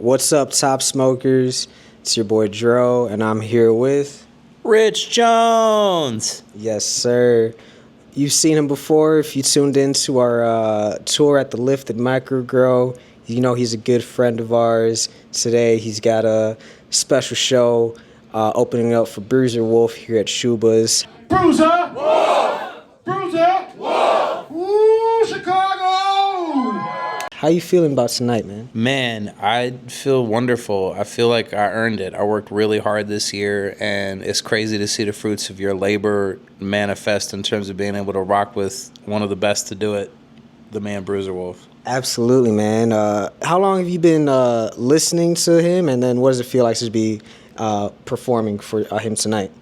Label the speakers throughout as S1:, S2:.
S1: What's up, top smokers? It's your boy Dro, and I'm here with
S2: Rich Jones.
S1: Yes, sir. You've seen him before if you tuned into our tour at the Lifted Microgrow. You know he's a good friend of ours. Today he's got a special show opening up for Bruiser Wolf here at Shuba's.
S3: Bruiser Wolf! Bruiser Wolf! Woo, Chicago!
S1: How you feeling about tonight, man?
S2: Man, I feel wonderful. I feel like I earned it. I worked really hard this year, and it's crazy to see the fruits of your labor manifest in terms of being able to rock with one of the best to do it, the man Bruiser Wolf.
S1: Absolutely, man. How long have you been listening to him, and then what does it feel like to be performing for him tonight?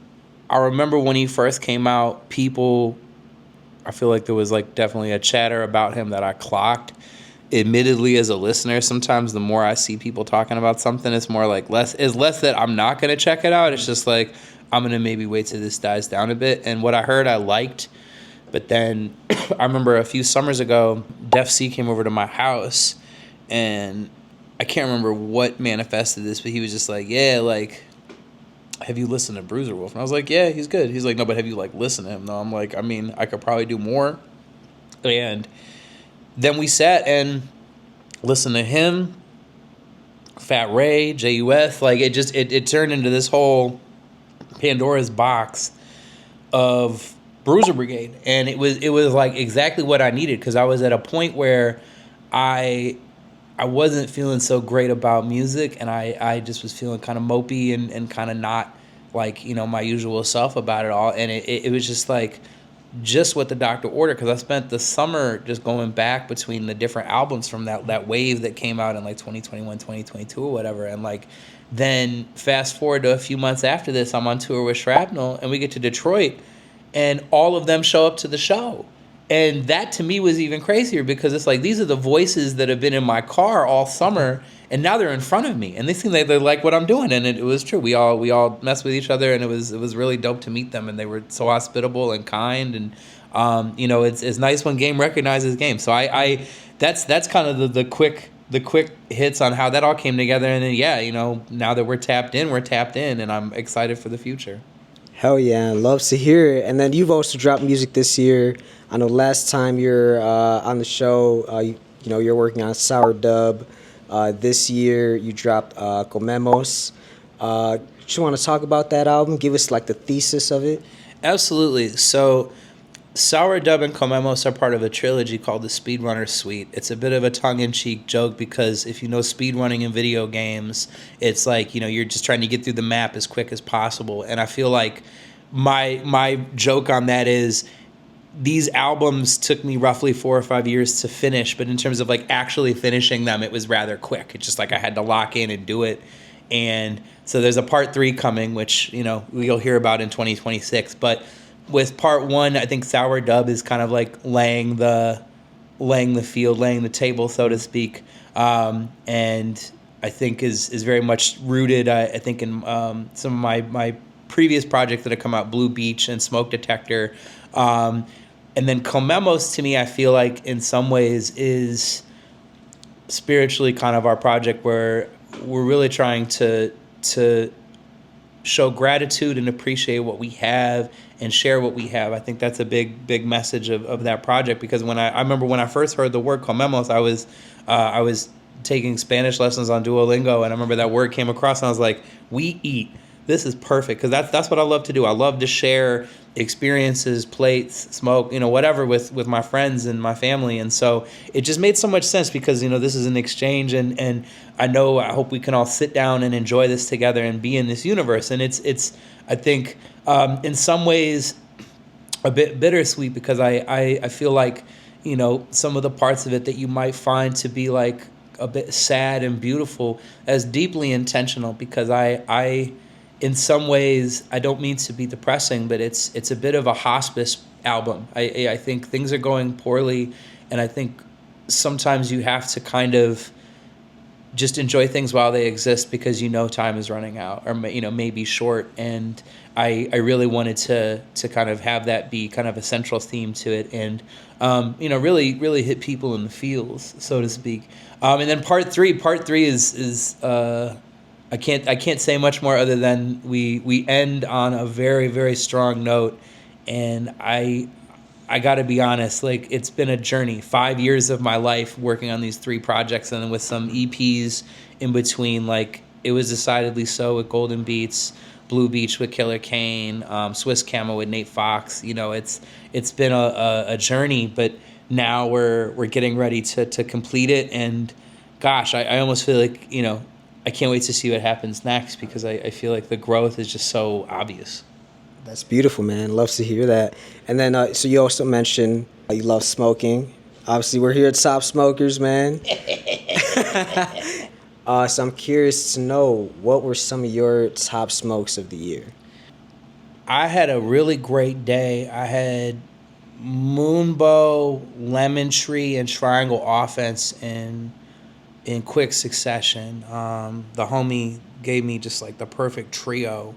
S2: I remember when he first came out, I feel like there was like definitely a chatter about him that I clocked. Admittedly, as a listener, sometimes the more I see people talking about something, it's more like less that I'm not going to check it out. It's just like I'm going to maybe wait till this dies down a bit. And what I heard, I liked. But then I remember a few summers ago, Def C came over to my house, and I can't remember what manifested this, but he was just like, yeah, like, have you listened to Bruiser Wolf? And I was like, yeah, he's good. He's like, no, but have you, like, listened to him? No, I'm like, I mean, I could probably do more. And then we sat and listened to him, Fat Ray, JUS. Like, it turned into this whole Pandora's box of Bruiser Brigade. And it was like exactly what I needed, because I was at a point where I wasn't feeling so great about music, and I just was feeling kind of mopey and kind of not like, you know, my usual self about it all. And it was just like just what the doctor ordered, because I spent the summer just going back between the different albums from that wave that came out in like 2021, 2022 or whatever. And like then fast forward to a few months after this, I'm on tour with Shrapnel, and we get to Detroit, and all of them show up to the show. And that to me was even crazier, because it's like these are the voices that have been in my car all summer, and now they're in front of me, and they seem like they like what I'm doing. And it was true. We all messed with each other, and it was really dope to meet them, and they were so hospitable and kind. And you know, it's nice when game recognizes game. So I that's kind of the quick hits on how that all came together. And then yeah, you know, now that we're tapped in, and I'm excited for the future.
S1: Hell yeah, loves to hear it. And then you've also dropped music this year. I know last time you're on the show, you know, you're working on Sour Dub. This year you dropped Comemos. You want to talk about that album? Give us like the thesis of it.
S2: Absolutely. So Sour Dub and Comemos are part of a trilogy called the Speedrunner Suite. It's a bit of a tongue-in-cheek joke, because if you know speedrunning in video games, it's like, you know, you're just trying to get through the map as quick as possible. And I feel like my joke on that is these albums took me roughly 4 or 5 years to finish, but in terms of like actually finishing them, it was rather quick. It's just like I had to lock in and do it. And so there's a part 3 coming, which, you know, you'll hear about in 2026. But with part 1, I think Sour Dub is kind of like laying the field, laying the table, so to speak. And I think is very much rooted, I think, in some of my previous projects that have come out, Blue Beach and Smoke Detector. And then Comemos, to me, I feel like in some ways is spiritually kind of our project, where we're really trying to show gratitude and appreciate what we have and share what we have. I think that's a big message of that project, because when I remember when I first heard the word Comemos, I was taking Spanish lessons on Duolingo, and I remember that word came across, and I was like, we eat. This is perfect, because that's what I love to do. I love to share experiences, plates, smoke, you know, whatever with my friends and my family. And so it just made so much sense, because, you know, this is an exchange, and I hope we can all sit down and enjoy this together and be in this universe. And it's I think in some ways a bit bittersweet, because I feel like, you know, some of the parts of it that you might find to be like a bit sad and beautiful as deeply intentional, because I in some ways, I don't mean to be depressing, but it's a bit of a hospice album. I think things are going poorly, and I think sometimes you have to kind of just enjoy things while they exist, because time is running out, or may be short. And I really wanted to kind of have that be kind of a central theme to it, and really hit people in the feels, so to speak. And then part three is I can't say much more other than we end on a very, very strong note. And I got to be honest, like, it's been a journey. 5 years of my life working on these 3 projects, and then with some EPs in between. Like, it was Decidedly So with Golden Beats, Blue Beach with Killer Kane, Swiss Camo with Nate Fox. It's been a journey, but now we're getting ready to complete it. And gosh, I almost feel like, I can't wait to see what happens next, because I feel like the growth is just so obvious.
S1: That's beautiful, man. Loves to hear that. And then, so you also mentioned you love smoking. Obviously, we're here at Top Smokers, man. So I'm curious to know, what were some of your top smokes of the year?
S2: I had a really great day. I had Moonbow, Lemon Tree, and Triangle Offense in quick succession. The homie gave me just like the perfect trio,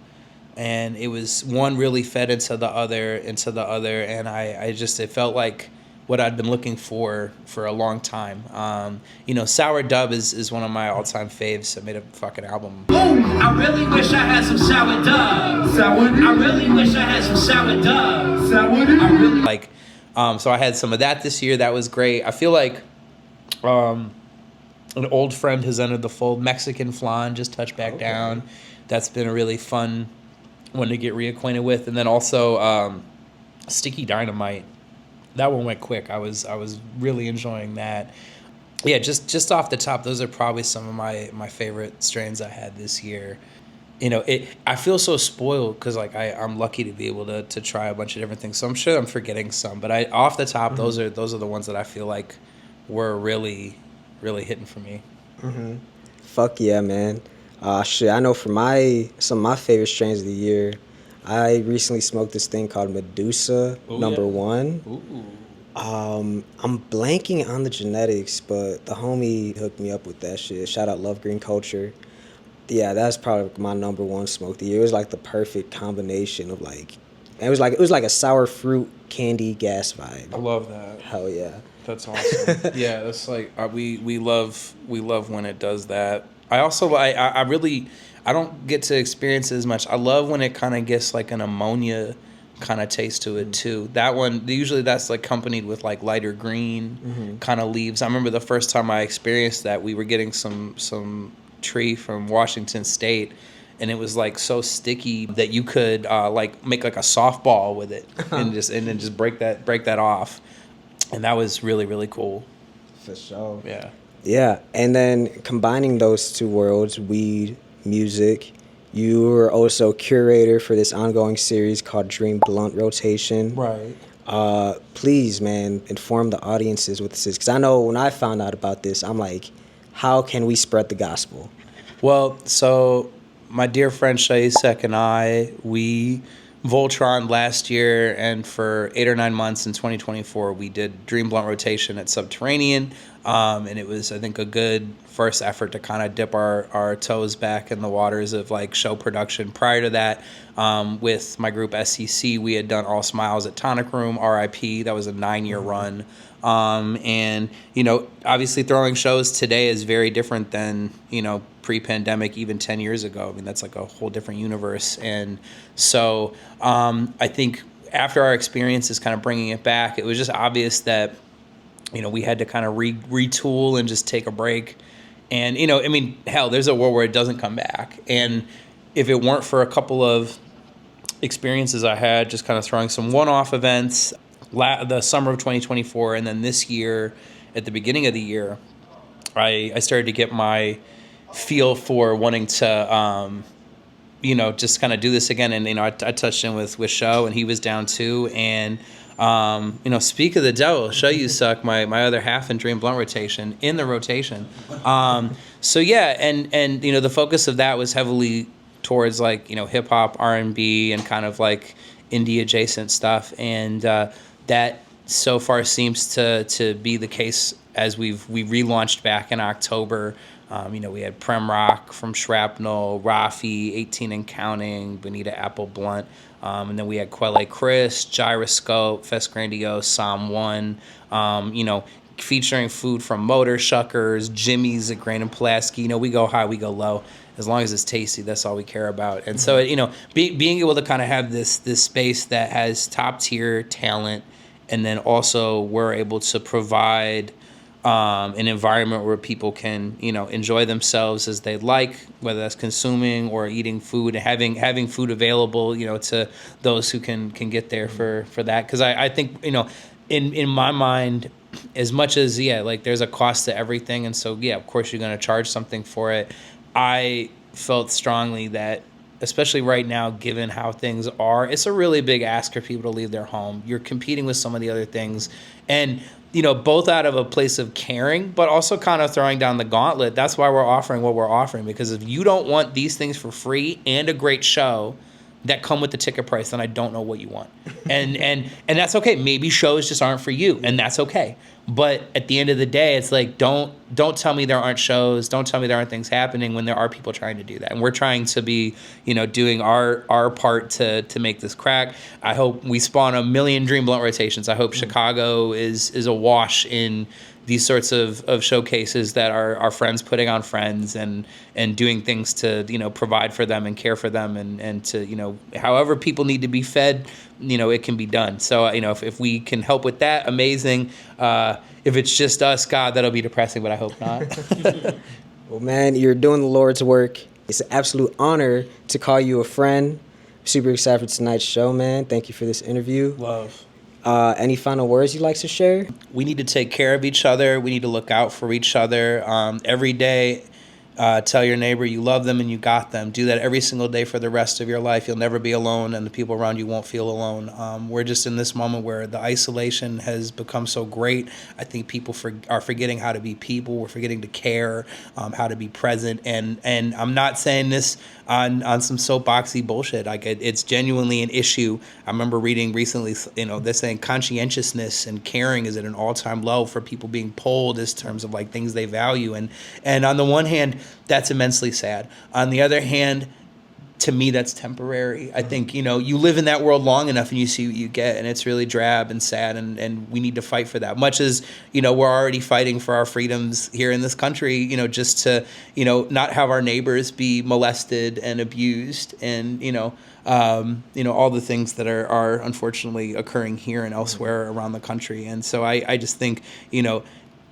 S2: and it was one really fed into the other, and it felt like what I'd been looking for a long time. Sour Dub is one of my all-time faves. I made a fucking album.
S4: Ooh, I really wish I had some sour dub. I really wish I had some sour dub. I really
S2: like. So I had some of that this year. That was great. I feel like an old friend has entered the fold. Mexican Flan just touched back down. That's been a really fun one to get reacquainted with. And then also Sticky Dynamite. That one went quick. I was really enjoying that. Yeah, just off the top, those are probably some of my favorite strains I had this year. I feel so spoiled, because like I'm lucky to be able to try a bunch of different things. So I'm sure I'm forgetting some, but off the top, those are the ones that I feel like were really, really hitting for me.
S1: Mm-hmm. Fuck yeah, man. Shit, I know for some of my favorite strains of the year, I recently smoked this thing called Medusa number 1.
S2: Ooh.
S1: I'm blanking on the genetics, but the homie hooked me up with that shit. Shout out Love Green Culture. Yeah, that's probably my number 1 smoke of the year. It was like the perfect combination of it was like a sour fruit candy gas vibe.
S2: I love that.
S1: Hell yeah.
S2: That's awesome. Yeah, that's like we love when it does that. I also I don't get to experience it as much. I love when it kind of gets like an ammonia kind of taste to it too. That one, usually that's like accompanied with like lighter green kind of leaves. I remember the first time I experienced that, we were getting some tree from Washington State, and it was like so sticky that you could like make like a softball with it and then just break that off. And that was really, really cool.
S1: For sure.
S2: Yeah.
S1: Yeah, and then combining those two worlds, weed, music, you were also curator for this ongoing series called Dream Blunt Rotation.
S2: Right.
S1: Please, man, inform the audiences what this is. Because I know when I found out about this, I'm like, how can we spread the gospel?
S2: Well, so my dear friend Shaisek and I, we Voltron last year, and for 8 or 9 months in 2024, we did Dream Blunt Rotation at Subterranean, and it was, I think, a good first effort to kind of dip our toes back in the waters of like show production. Prior to that, with my group SEC, we had done All Smiles at Tonic Room, RIP. That was a 9-year run. And, obviously throwing shows today is very different than, pre-pandemic, even 10 years ago. I mean, that's like a whole different universe. And so I think after our experiences kind of bringing it back, it was just obvious that, we had to kind of retool and just take a break. And, hell, there's a world where it doesn't come back. And if it weren't for a couple of experiences I had, just kind of throwing some one-off events, the summer of 2024, and then this year, at the beginning of the year, I started to get my feel for wanting to, just kind of do this again. And, I touched in with Show, and he was down too. And, speak of the devil, Show You Suck, my other half in Dream Blunt Rotation, in the rotation. So yeah, and the focus of that was heavily towards like, hip hop, R&B, and kind of like indie adjacent stuff. And that so far seems to be the case as we relaunched back in October. We had Prem Rock from Shrapnel, Rafi, 18 and Counting, Benita Apple Blunt. And then we had Quelle Chris, Gyroscope, Fest Grandiose, Psalm 1, featuring food from Motor Shuckers, Jimmy's at Grain and Pulaski. We go high, we go low. As long as it's tasty, that's all we care about. And so, being able to kind of have this space that has top tier talent, and then also we're able to provide an environment where people can, enjoy themselves as they like, whether that's consuming or eating food, and having food available, to those who can get there for that. Because I think, in my mind, as much as, there's a cost to everything. And so, of course, you're going to charge something for it. I felt strongly that, especially right now, given how things are, it's a really big ask for people to leave their home. You're competing with some of the other things. And, both out of a place of caring, but also kind of throwing down the gauntlet. That's why we're offering what we're offering. Because if you don't want these things for free and a great show that come with the ticket price, then I don't know what you want. And that's okay. Maybe shows just aren't for you, and that's okay. But at the end of the day, it's like, don't tell me there aren't shows. Don't tell me there aren't things happening when there are people trying to do that. And we're trying to be, doing our part to make this crack. I hope we spawn a million Dream Blunt rotations. I hope Chicago is awash in these sorts of showcases that are our friends putting on friends and doing things to, provide for them and care for them and to, however people need to be fed, it can be done. So, if we can help with that, amazing. If it's just us, God, that'll be depressing, but I hope not.
S1: Well, man, you're doing the Lord's work. It's an absolute honor to call you a friend. Super excited for tonight's show, man. Thank you for this interview.
S2: Love.
S1: Any final words you'd like to share?
S2: We need to take care of each other. We need to look out for each other every day. Tell your neighbor you love them and you got them. Do that every single day for the rest of your life. You'll never be alone, and the people around you won't feel alone. We're just in this moment where the isolation has become so great. I think people are forgetting how to be people. We're forgetting to care, how to be present. And I'm not saying this on some soapboxy bullshit. Like it's genuinely an issue. I remember reading recently, they're saying conscientiousness and caring is at an all-time low for people being polled in terms of like things they value. And on the one hand, that's immensely sad. On the other hand, to me, that's temporary. I think, you live in that world long enough and you see what you get, and it's really drab and sad, and we need to fight for that. Much as, we're already fighting for our freedoms here in this country, just to, not have our neighbors be molested and abused and, all the things that are unfortunately occurring here and elsewhere around the country. And so I just think,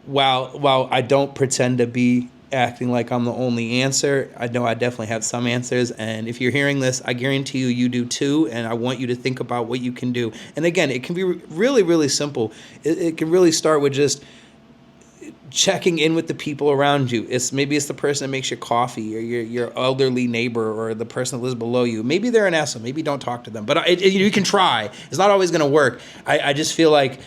S2: while I don't pretend to be acting like I'm the only answer, I know I definitely have some answers. And if you're hearing this, I guarantee you do too. And I want you to think about what you can do. And again, it can be really, really simple. It can really start with just checking in with the people around you. Maybe it's the person that makes your coffee, or your elderly neighbor, or the person that lives below you. Maybe they're an asshole. Maybe don't talk to them. But you can try. It's not always going to work. I just feel like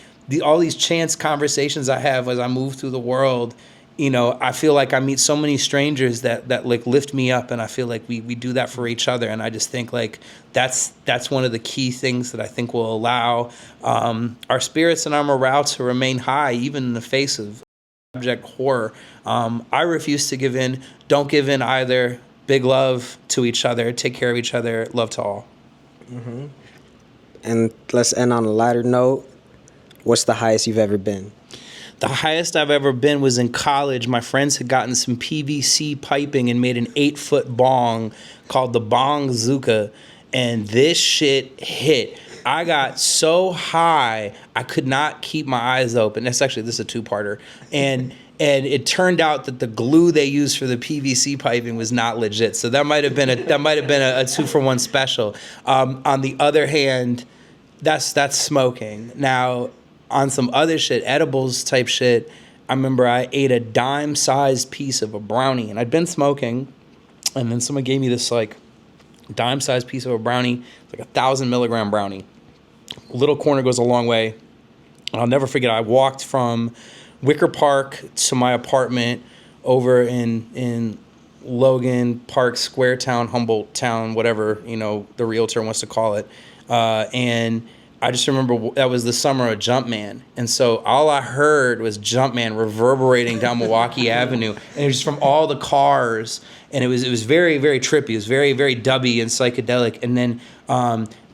S2: all these chance conversations I have as I move through the world, I feel like I meet so many strangers that like lift me up, and I feel like we do that for each other. And I just think like that's one of the key things that I think will allow our spirits and our morale to remain high, even in the face of abject horror. I refuse to give in. Don't give in either. Big love to each other. Take care of each other. Love to all.
S1: Mm-hmm. And let's end on a lighter note. What's the highest you've ever been?
S2: The highest I've ever been was in college. My friends had gotten some PVC piping and made an 8-foot bong called the Bong Zuka, and this shit hit. I got so high, I could not keep my eyes open. This is a two-parter. And it turned out that the glue they used for the PVC piping was not legit. So that might have been a 2-for-1 special. On the other hand, that's smoking. Now, on some other shit, edibles type shit, I remember I ate a dime-sized piece of a brownie, and I'd been smoking, and then someone gave me this like dime-sized piece of a brownie, like 1,000 milligram brownie. A little corner goes a long way. And I'll never forget, I walked from Wicker Park to my apartment over in Logan Park, Square Town, Humboldt Town, whatever, the realtor wants to call it. And I just remember that was the summer of Jumpman. And so all I heard was Jumpman reverberating down Milwaukee Avenue. And it was from all the cars. And it was very, very trippy. It was very, very dubby and psychedelic. And then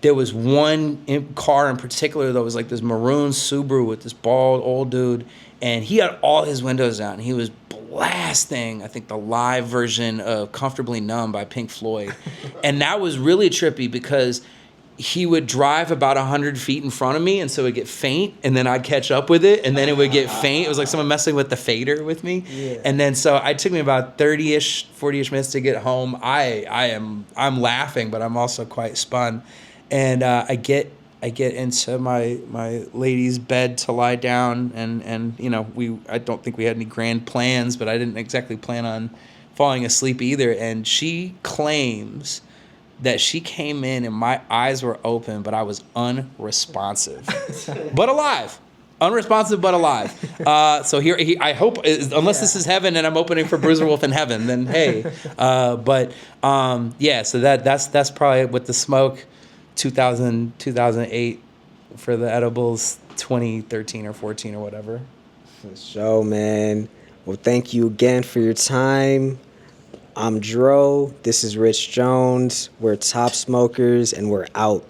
S2: there was one car in particular that was like this maroon Subaru with this bald old dude. And he had all his windows down. He was blasting, I think, the live version of Comfortably Numb by Pink Floyd. And that was really trippy because he would drive about 100 feet in front of me, and so it would get faint, and then I'd catch up with it, and then it would get faint. It was like someone messing with the fader with me. Yeah. And then so it took me about 30-ish, 40-ish minutes to get home. I'm laughing, but I'm also quite spun. And I get into my lady's bed to lie down, and you know, I don't think we had any grand plans, but I didn't exactly plan on falling asleep either. And she claims that she came in and my eyes were open, but I was unresponsive, but alive. Unresponsive, but alive. So here, I hope, unless this is heaven and I'm opening for Bruiser Wolf in heaven, then hey. Yeah, so that's probably with the smoke, 2008 for the edibles, 2013 or 14 or whatever.
S1: For sure, man. Well, thank you again for your time. I'm Dro. This is Rich Jones. We're Top Smokers, and we're out.